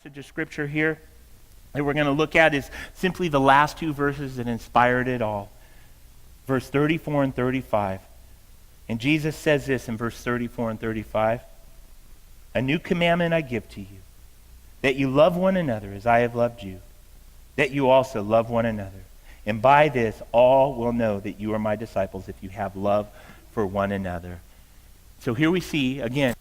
passage of scripture here that we're going to look at is simply the last two verses that inspired it all. Verse 34 and 35. And Jesus says this in verse 34 and 35. A new commandment I give to you, that you love one another as I have loved you, that you also love one another. And by this all will know that you are my disciples if you have love for one another. So here we see, again,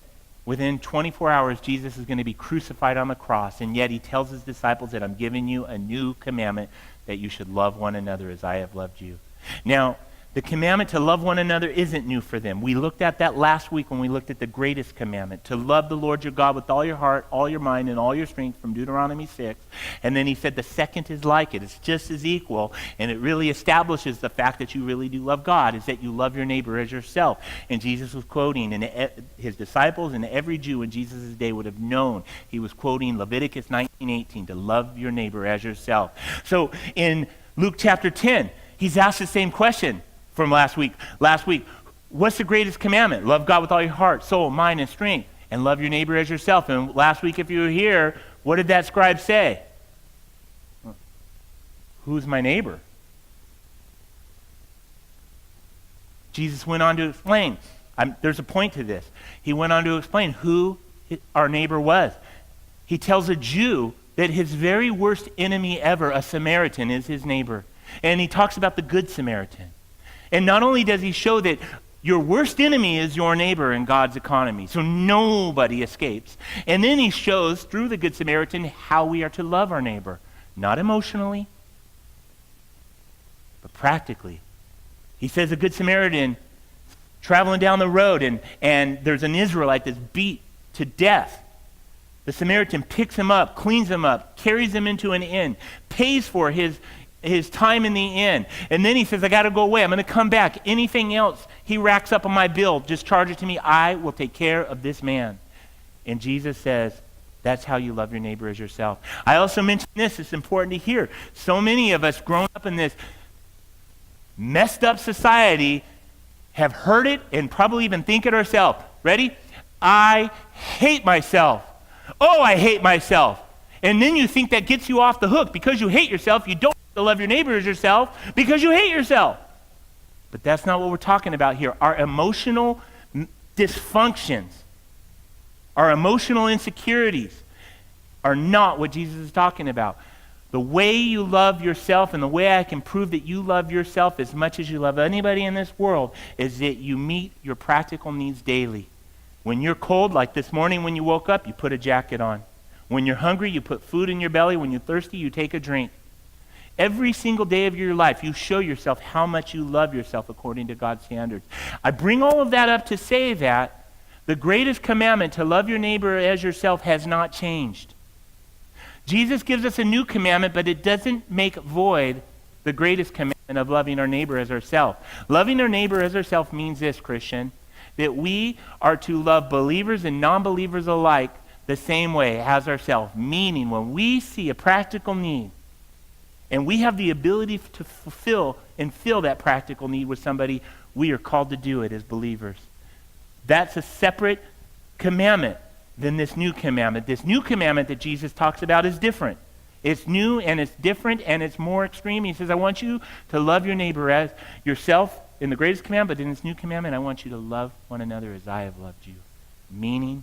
within 24 hours, Jesus is going to be crucified on the cross, and yet he tells his disciples that I'm giving you a new commandment, that you should love one another as I have loved you. Now, the commandment to love one another isn't new for them. We looked at that last week when we looked at the greatest commandment, to love the Lord your God with all your heart, all your mind, and all your strength from Deuteronomy 6. And then he said the second is like it. It's just as equal, and it really establishes the fact that you really do love God, is that you love your neighbor as yourself. And Jesus was quoting, and his disciples and every Jew in Jesus' day would have known. He was quoting Leviticus 19:18, to love your neighbor as yourself. So in Luke chapter 10, he's asked the same question from last week. What's the greatest commandment? Love God with all your heart, soul, mind, and strength, and love your neighbor as yourself. And last week, if you were here, what did that scribe say? Who's my neighbor? Jesus went on to explain. There's a point to this. He went on to explain who our neighbor was. He tells a Jew that his very worst enemy ever, a Samaritan, is his neighbor. And he talks about the Good Samaritan. And not only does he show that your worst enemy is your neighbor in God's economy, so nobody escapes. And then he shows through the Good Samaritan how we are to love our neighbor. Not emotionally, but practically. He says a Good Samaritan traveling down the road and there's an Israelite that's beat to death. The Samaritan picks him up, cleans him up, carries him into an inn, pays for his time in the inn. And then he says, I got to go away. I'm going to come back. Anything else he racks up on my bill, just charge it to me. I will take care of this man. And Jesus says, that's how you love your neighbor as yourself. I also mentioned this. It's important to hear. So many of us grown up in this messed up society have heard it and probably even think it ourselves. Ready? I hate myself. Oh, I hate myself. And then you think that gets you off the hook. Because you hate yourself, you don't to love your neighbor as yourself because you hate yourself. But that's not what we're talking about here. Our emotional dysfunctions, our emotional insecurities are not what Jesus is talking about. The way you love yourself and the way I can prove that you love yourself as much as you love anybody in this world is that you meet your practical needs daily. When you're cold, like this morning when you woke up, you put a jacket on. When you're hungry, you put food in your belly. When you're thirsty, you take a drink. Every single day of your life, you show yourself how much you love yourself according to God's standards. I bring all of that up to say that the greatest commandment to love your neighbor as yourself has not changed. Jesus gives us a new commandment, but it doesn't make void the greatest commandment of loving our neighbor as ourselves. Loving our neighbor as ourselves means this, Christian, that we are to love believers and non-believers alike the same way as ourselves. Meaning, when we see a practical need, and we have the ability to fulfill and fill that practical need with somebody, we are called to do it as believers. That's a separate commandment than this new commandment. This new commandment that Jesus talks about is different. It's new and it's different and it's more extreme. He says, I want you to love your neighbor as yourself in the greatest commandment, but in this new commandment, I want you to love one another as I have loved you. Meaning,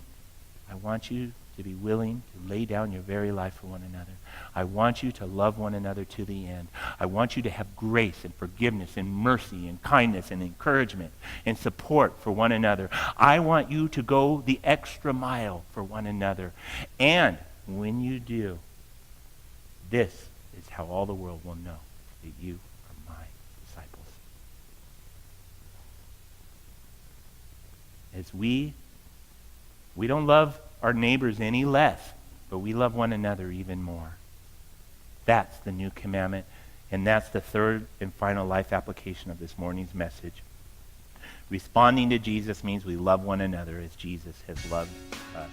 I want you to be willing to lay down your very life for one another. I want you to love one another to the end. I want you to have grace and forgiveness and mercy and kindness and encouragement and support for one another. I want you to go the extra mile for one another. And when you do, this is how all the world will know that you are my disciples. As we don't love our neighbors any less, but we love one another even more. That's the new commandment, and that's the third and final life application of this morning's message. Responding to Jesus means we love one another as Jesus has loved us.